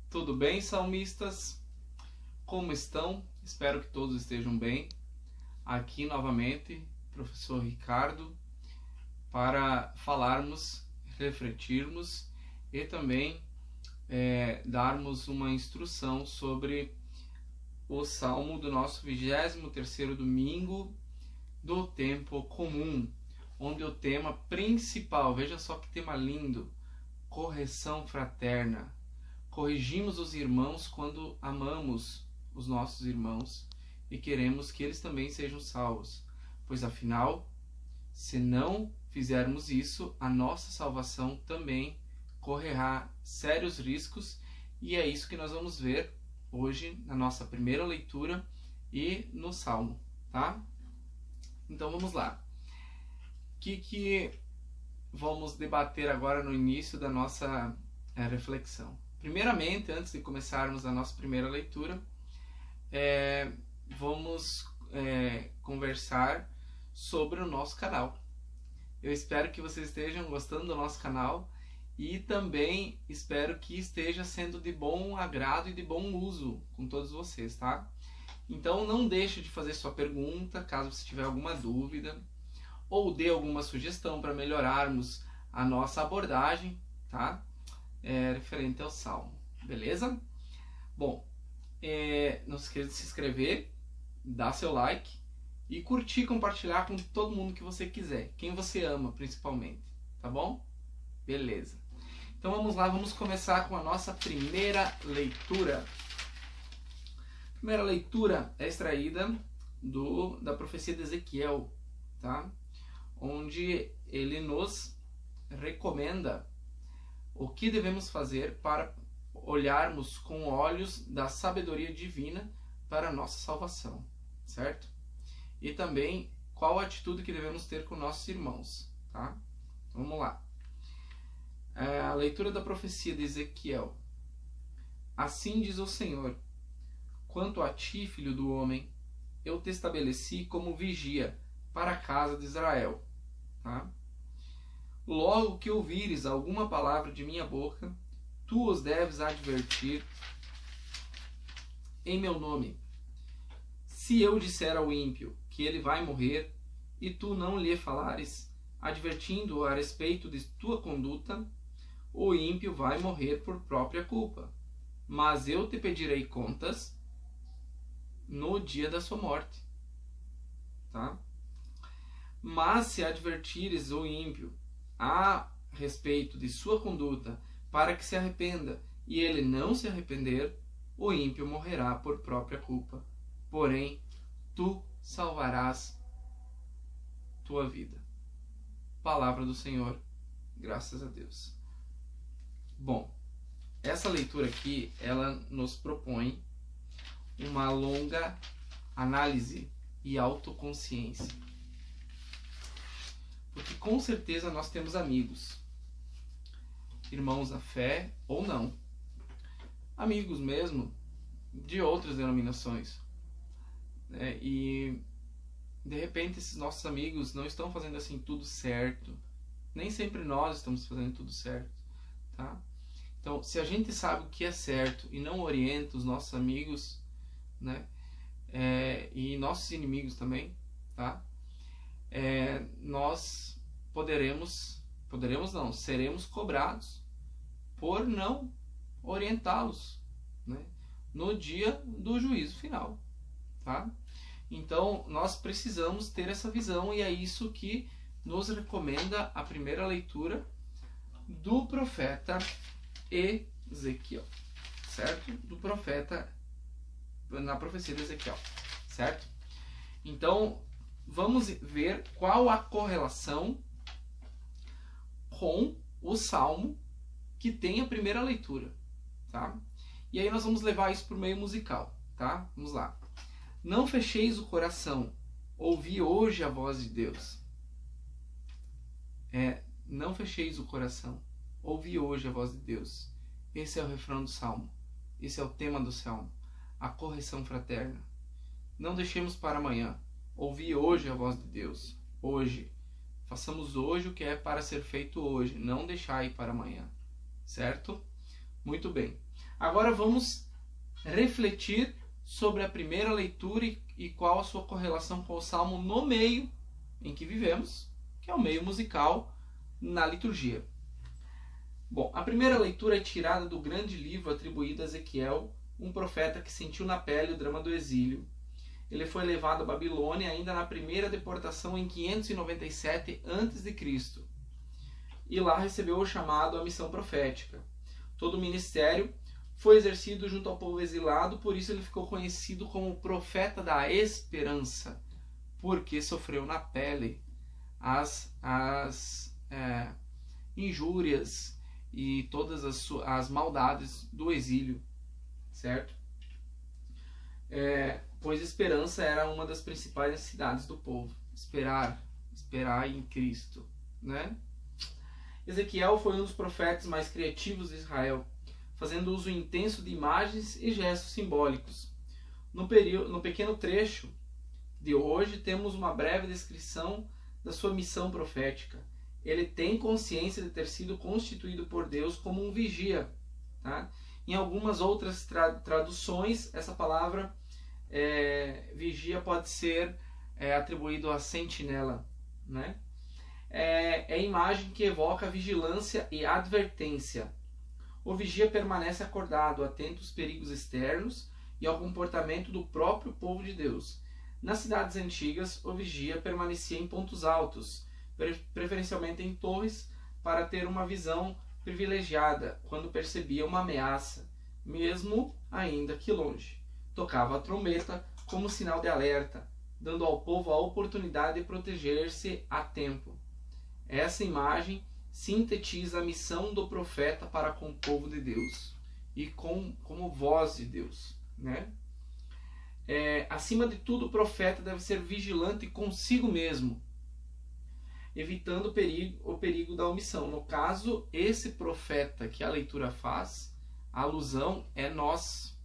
Tudo bem, salmistas? Como estão? Espero que todos estejam bem. Aqui novamente, professor Ricardo, para falarmos, refletirmos e também darmos uma instrução sobre o salmo do nosso 23º domingo do tempo comum, onde o tema principal, veja só que tema lindo, correção fraterna. Corrigimos os irmãos quando amamos os nossos irmãos e queremos que eles também sejam salvos, pois afinal, se não fizermos isso, a nossa salvação também correrá sérios riscos, e é isso que nós vamos ver hoje na nossa primeira leitura e no Salmo, tá? Então vamos lá. O que vamos debater agora no início da nossa reflexão? Primeiramente, antes de começarmos a nossa primeira leitura, vamos conversar sobre o nosso canal. Eu espero que vocês estejam gostando do nosso canal e também espero que esteja sendo de bom agrado e de bom uso com todos vocês, tá? Então não deixe de fazer sua pergunta, caso você tiver alguma dúvida, ou dê alguma sugestão para melhorarmos a nossa abordagem, tá? Referente ao Salmo, beleza? Bom, não se esqueça de se inscrever, dar seu like e curtir, compartilhar com todo mundo que você quiser, quem você ama principalmente, tá bom? Beleza. Então vamos lá, vamos começar com a nossa primeira leitura. A primeira leitura é extraída da profecia de Ezequiel, tá? Onde ele nos recomenda o que devemos fazer para olharmos com olhos da sabedoria divina para a nossa salvação, certo? E também qual a atitude que devemos ter com nossos irmãos, tá? Vamos lá. A leitura da profecia de Ezequiel. Assim diz o Senhor: quanto a ti, filho do homem, eu te estabeleci como vigia para a casa de Israel, tá? Logo que ouvires alguma palavra de minha boca, tu os deves advertir em meu nome. Se eu disser ao ímpio que ele vai morrer, e tu não lhe falares, advertindo-o a respeito de tua conduta, o ímpio vai morrer por própria culpa. Mas eu te pedirei contas no dia da sua morte. Tá? Mas se advertires o ímpio a respeito de sua conduta, para que se arrependa, e ele não se arrepender, o ímpio morrerá por própria culpa. Porém, tu salvarás tua vida. Palavra do Senhor, graças a Deus. Bom, essa leitura aqui, ela nos propõe uma longa análise e autoconsciência. Porque com certeza nós temos amigos, irmãos na fé ou não, amigos mesmo de outras denominações, né? E de repente esses nossos amigos não estão fazendo assim tudo certo, nem sempre nós estamos fazendo tudo certo, tá? Então, se a gente sabe o que é certo e não orienta os nossos amigos, né, e nossos inimigos também, tá? Nós seremos cobrados por não orientá-los, né, no dia do juízo final, tá? Então nós precisamos ter essa visão, e é isso que nos recomenda a primeira leitura do profeta Ezequiel, certo? Do profeta na profecia de Ezequiel, certo? Então vamos ver qual a correlação com o salmo que tem a primeira leitura, tá? E aí nós vamos levar isso para o meio musical, tá? Vamos lá. Não fecheis o coração, ouvi hoje a voz de Deus. Não fecheis o coração, ouvi hoje a voz de Deus. Esse é o refrão do salmo, esse é o tema do salmo, a correção fraterna. Não deixemos para amanhã, ouvi hoje a voz de Deus, hoje. Façamos hoje o que é para ser feito hoje, não deixar ir para amanhã, certo? Muito bem. Agora vamos refletir sobre a primeira leitura e qual a sua correlação com o Salmo no meio em que vivemos, que é o meio musical na liturgia. Bom, a primeira leitura é tirada do grande livro atribuído a Ezequiel, um profeta que sentiu na pele o drama do exílio. Ele foi levado à Babilônia ainda na primeira deportação em 597 a.C. e lá recebeu o chamado à missão profética. Todo o ministério foi exercido junto ao povo exilado, por isso ele ficou conhecido como o profeta da esperança, porque sofreu na pele as injúrias e todas as maldades do exílio, certo? Pois esperança era uma das principais necessidades do povo. Esperar em Cristo, né? Ezequiel foi um dos profetas mais criativos de Israel, fazendo uso intenso de imagens e gestos simbólicos. No pequeno trecho de hoje, temos uma breve descrição da sua missão profética. Ele tem consciência de ter sido constituído por Deus como um vigia. Tá? Em algumas outras traduções, essa palavra vigia pode ser atribuído a sentinela. Né? É a imagem que evoca vigilância e advertência. O vigia permanece acordado, atento aos perigos externos e ao comportamento do próprio povo de Deus. Nas cidades antigas, o vigia permanecia em pontos altos, preferencialmente em torres, para ter uma visão privilegiada quando percebia uma ameaça, mesmo ainda que longe. Tocava a trombeta como sinal de alerta, dando ao povo a oportunidade de proteger-se a tempo. Essa imagem sintetiza a missão do profeta para com o povo de Deus e como voz de Deus, né? Acima de tudo, o profeta deve ser vigilante consigo mesmo, evitando o perigo da omissão. No caso, esse profeta que a leitura faz, a alusão é nós,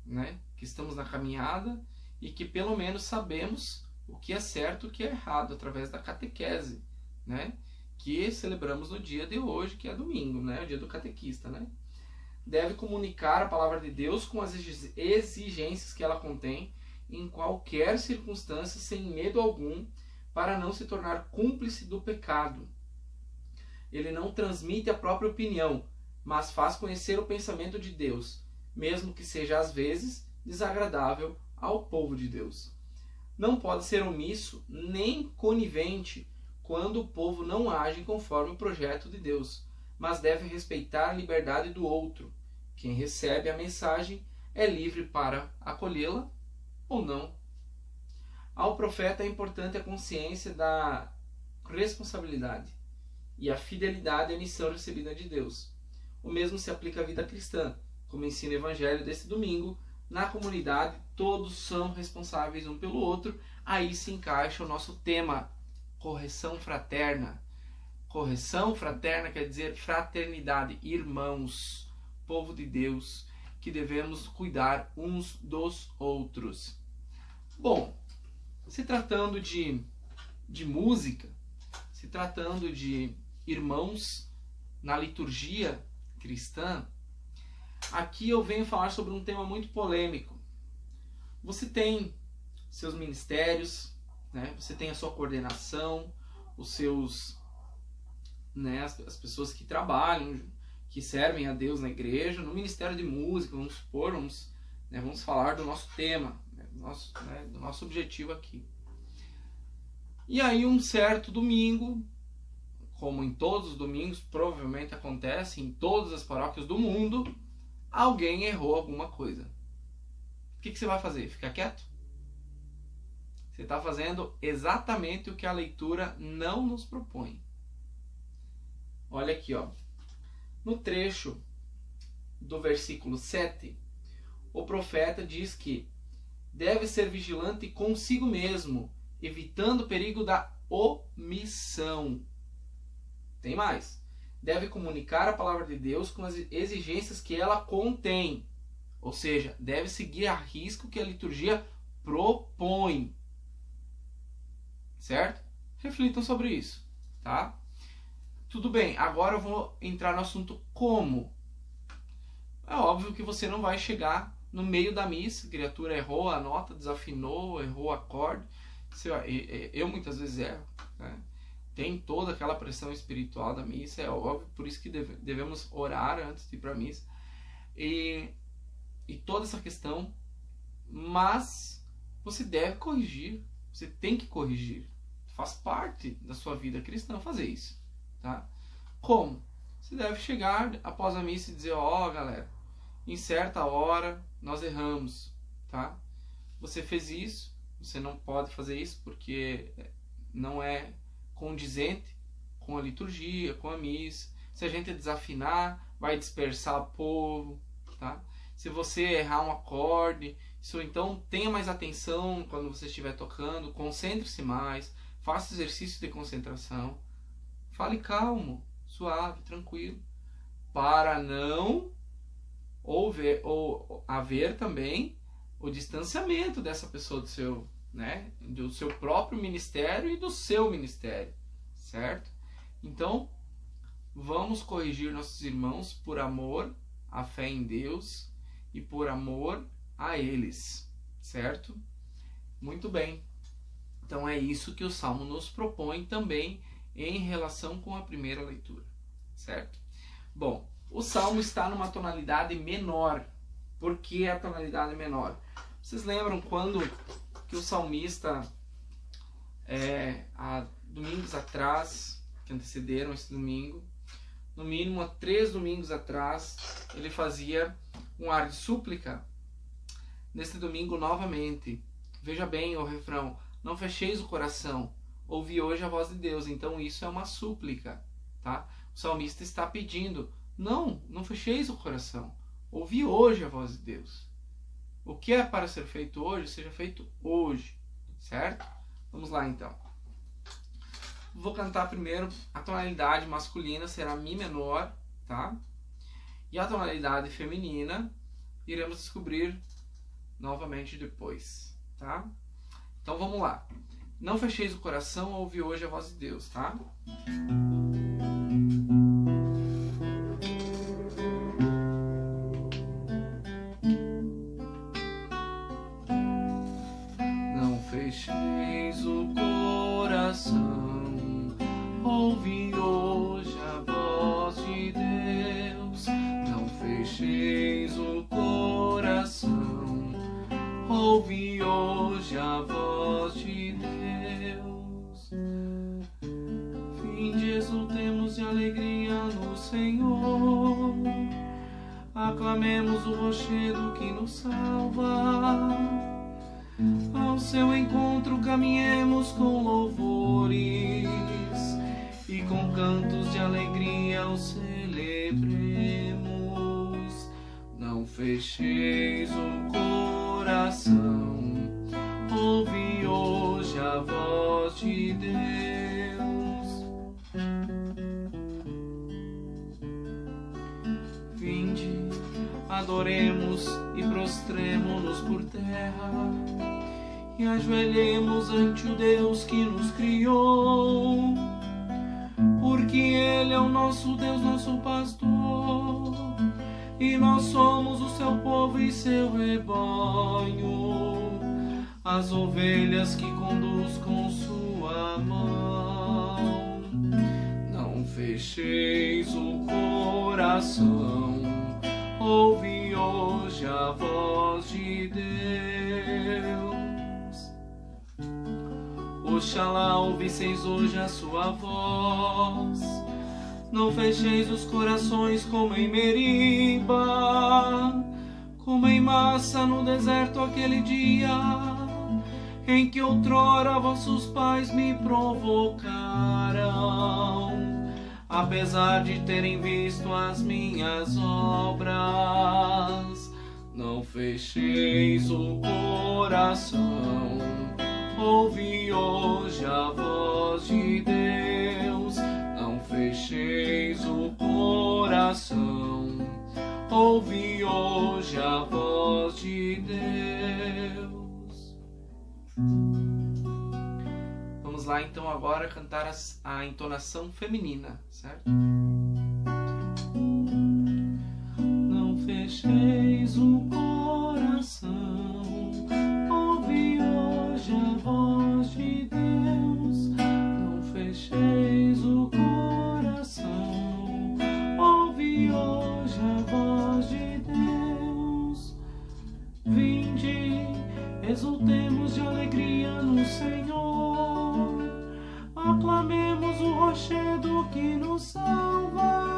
né? Que estamos na caminhada e que pelo menos sabemos o que é certo e o que é errado através da catequese, né? Que celebramos no dia de hoje, que é domingo, né? O dia do catequista, né? Deve comunicar a palavra de Deus com as exigências que ela contém em qualquer circunstância, sem medo algum, para não se tornar cúmplice do pecado. Ele não transmite a própria opinião, mas faz conhecer o pensamento de Deus, mesmo que seja às vezes desagradável ao povo de Deus. Não pode ser omisso nem conivente quando o povo não age conforme o projeto de Deus, mas deve respeitar a liberdade do outro. Quem recebe a mensagem é livre para acolhê-la ou não. Ao profeta é importante a consciência da responsabilidade e a fidelidade à missão recebida de Deus. O mesmo se aplica à vida cristã. Como ensina o Evangelho deste domingo, na comunidade todos são responsáveis um pelo outro. Aí se encaixa o nosso tema, correção fraterna. Correção fraterna quer dizer fraternidade, irmãos, povo de Deus, que devemos cuidar uns dos outros. Bom, se tratando de música, se tratando de irmãos na liturgia cristã, aqui eu venho falar sobre um tema muito polêmico. Você tem seus ministérios, né? Você tem a sua coordenação, os seus, né, as pessoas que trabalham, que servem a Deus na igreja, no ministério de música, vamos supor, vamos falar do nosso tema, do nosso objetivo aqui. E aí um certo domingo, como em todos os domingos, provavelmente acontece em todas as paróquias do mundo, alguém errou alguma coisa. O que você vai fazer? Ficar quieto? Você está fazendo exatamente o que a leitura não nos propõe. Olha aqui, ó. No trecho do versículo 7, o profeta diz que deve ser vigilante consigo mesmo, evitando o perigo da omissão. Tem mais. Deve comunicar a palavra de Deus com as exigências que ela contém. Ou seja, deve seguir a risco que a liturgia propõe. Certo? Reflitam sobre isso, tá? Tudo bem, agora eu vou entrar no assunto como. é óbvio que você não vai chegar no meio da missa, a criatura errou a nota, desafinou, errou o acorde. Eu muitas vezes erro, né? Tem toda aquela pressão espiritual da missa, é óbvio, por isso que devemos orar antes de ir para a missa. E toda essa questão, mas você deve corrigir, você tem que corrigir. Faz parte da sua vida cristã fazer isso, tá? Como? Você deve chegar após a missa e dizer, galera, em certa hora nós erramos, tá? Você fez isso, você não pode fazer isso porque não é condizente com a liturgia, com a missa. Se a gente desafinar, vai dispersar o povo, tá? Se você errar um acorde, então tenha mais atenção quando você estiver tocando, concentre-se mais, faça exercício de concentração, fale calmo, suave, tranquilo, para não haver também o distanciamento dessa pessoa do seu, né, do seu próprio ministério e do seu ministério, certo? Então, vamos corrigir nossos irmãos por amor à fé em Deus e por amor a eles, certo? Muito bem. Então é isso que o Salmo nos propõe também em relação com a primeira leitura, certo? Bom, o Salmo está numa tonalidade menor. Por que a tonalidade menor? Vocês lembram quando que o salmista, há domingos atrás, que antecederam esse domingo, no mínimo há 3 domingos atrás, ele fazia um ar de súplica. Neste domingo novamente, veja bem o refrão, não fecheis o coração, ouvi hoje a voz de Deus. Então isso é uma súplica, tá? O salmista está pedindo, não fecheis o coração, ouvi hoje a voz de Deus. O que é para ser feito hoje, seja feito hoje, certo? Vamos lá então. Vou cantar primeiro, a tonalidade masculina será Mi menor, tá? E a tonalidade feminina iremos descobrir novamente depois, tá? Então vamos lá. Não fecheis o coração, ouvi hoje a voz de Deus, tá? Não fecheis o coração, ouvi hoje a voz de Deus. Não fecheis o coração, ouvi hoje a voz de Deus. Vinde, exultemos de alegria no Senhor, aclamemos o rochedo que nos salva. Ao seu encontro caminhemos com louvores e com cantos de alegria o celebremos. Não fecheis o coração, ouvi hoje a voz de Deus. Vinde, adoremos e prostremo-nos por terra e ajoelhemos ante o Deus que nos criou, porque Ele é o nosso Deus, nosso pastor, e nós somos o seu povo e seu rebanho, as ovelhas que conduz com sua mão. Não fecheis o coração, ouvi hoje a voz de Deus. Oxalá ouvisseis hoje a sua voz. Não fecheis os corações como em Meriba, como em Massa no deserto aquele dia, em que outrora vossos pais me provocaram, apesar de terem visto as minhas obras. Não fecheis o coração, ouvi hoje a voz de Deus. Não fecheis o coração, ouvi hoje a voz de Deus. Vamos lá então agora cantar a entonação feminina, certo? Não fecheis fecheis o coração, ouvi hoje a voz de Deus. Não fecheis o coração, ouvi hoje a voz de Deus. Vinde, exultemos de alegria no Senhor, aclamemos o rochedo que nos salva.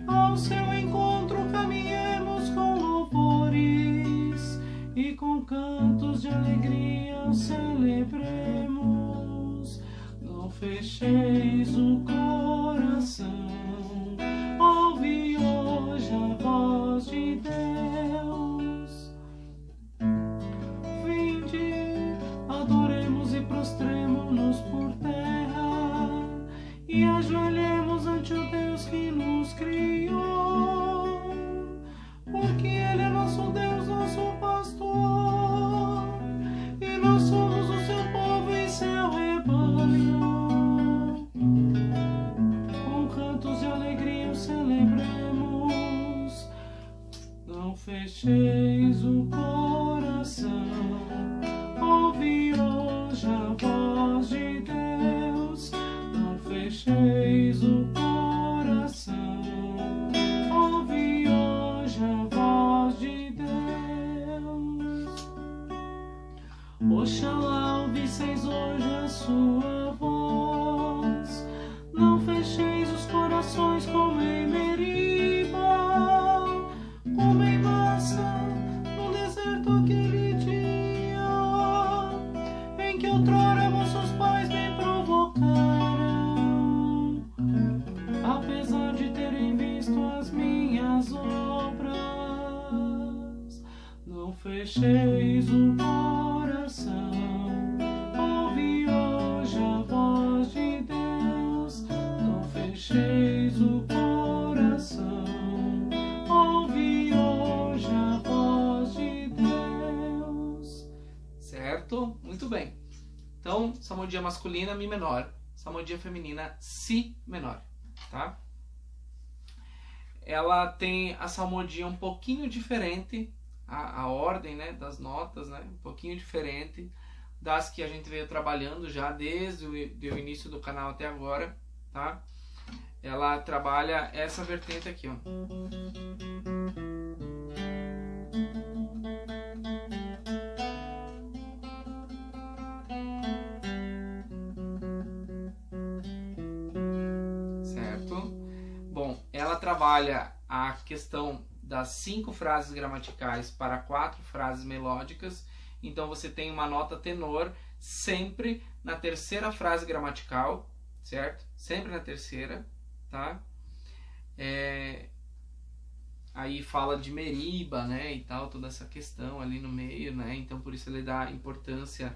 Ao seu encontro caminhemos com louvores e com cantos de alegria o celebremos. Não fecheis o coração, ouve hoje a voz de Deus. Vinde, adoremos e prostremo-nos por terra e ajoelhemos ante o Deus que nos criou, porque Ele é nosso Deus, nosso pastor, e nós somos o seu povo e seu rebanho. Com cantos de alegria o celebremos. Não fecheis o coração, ouvi hoje a voz de Deus. Não fecheis o coração, ouvi hoje a voz de Deus. Oxalá ouvisseis hoje a sua voz. Não fecheis os corações como em Meriba, como em Massa, no deserto aquele dia, em que outrora vossos pais me provocaram, apesar de terem visto as minhas obras. Não fecheis o coração, ouvi hoje a voz de Deus. Não fecheis o coração, ouvi hoje a voz de Deus. Certo? Muito bem. Então, salmodia masculina, Mi menor. Salmodia feminina, Si menor. Tá? Ela tem a salmodia um pouquinho diferente, a ordem, né, das notas, né, um pouquinho diferente das que a gente veio trabalhando já desde o início do canal até agora, tá? Ela trabalha essa vertente aqui, ó. Certo? Bom, ela trabalha a questão das 5 frases gramaticais para 4 frases melódicas. Então você tem uma nota tenor sempre na terceira frase gramatical, certo? Sempre na terceira, tá? Aí fala de Meriba, né, e tal, toda essa questão ali no meio, né? Então por isso ele dá importância,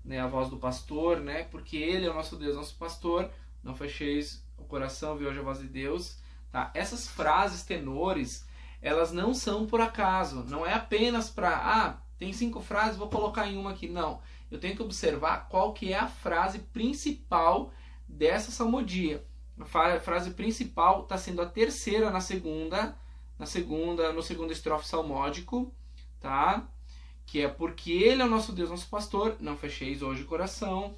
né, à voz do pastor, né? Porque ele é o nosso Deus, nosso pastor. Não fecheis o coração, ouvi hoje a voz de Deus, tá? Essas frases tenores, elas não são por acaso, não é apenas para, tem 5 frases, vou colocar em uma aqui. Não, eu tenho que observar qual que é a frase principal dessa salmodia. A frase principal está sendo a terceira no segundo estrofe salmódico, tá? Que é porque Ele é o nosso Deus, nosso pastor, não fecheis hoje o coração,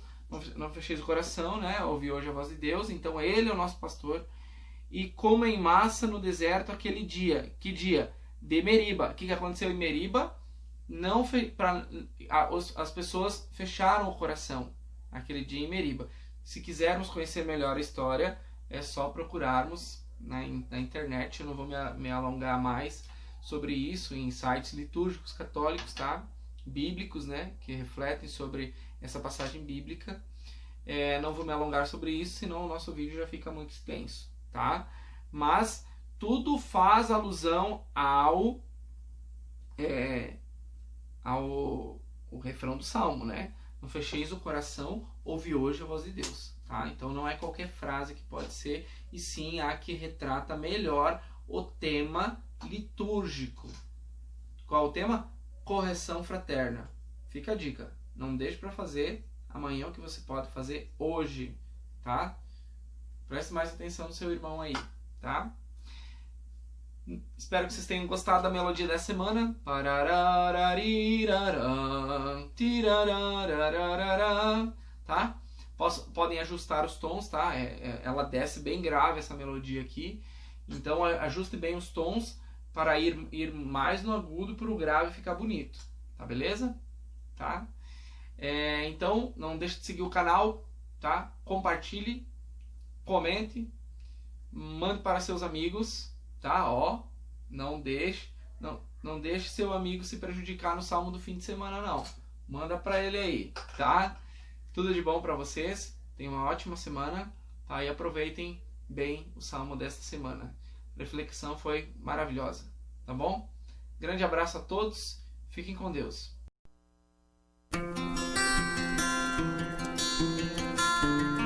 não fecheis o coração, né? Ouvi hoje a voz de Deus, então Ele é o nosso pastor. E como em massa no deserto aquele dia. Que dia? De Meriba. O que aconteceu em Meriba? As pessoas fecharam o coração aquele dia em Meriba. Se quisermos conhecer melhor a história, é só procurarmos na internet. Eu não vou me alongar mais sobre isso em sites litúrgicos católicos, tá? Bíblicos, né? Que refletem sobre essa passagem bíblica. Não vou me alongar sobre isso, senão o nosso vídeo já fica muito extenso, tá? Mas tudo faz alusão ao refrão do Salmo, né? Não fecheis o coração, ouve hoje a voz de Deus, tá? Então não é qualquer frase que pode ser, e sim a que retrata melhor o tema litúrgico. Qual o tema? Correção fraterna. Fica a dica, não deixe para fazer amanhã o que você pode fazer hoje, tá? Preste mais atenção no seu irmão aí, tá? Espero que vocês tenham gostado da melodia dessa semana. Tá? Podem ajustar os tons, tá? Ela desce bem grave essa melodia aqui. Então ajuste bem os tons para ir mais no agudo para o grave ficar bonito. Tá beleza? Tá? Então não deixe de seguir o canal, tá? Compartilhe, comente, mande para seus amigos, tá? Ó, não deixe seu amigo se prejudicar no salmo do fim de semana, não. Manda para ele aí, tá? Tudo de bom para vocês. Tenham uma ótima semana, tá? E aproveitem bem o salmo desta semana. A reflexão foi maravilhosa, tá bom? Grande abraço a todos. Fiquem com Deus.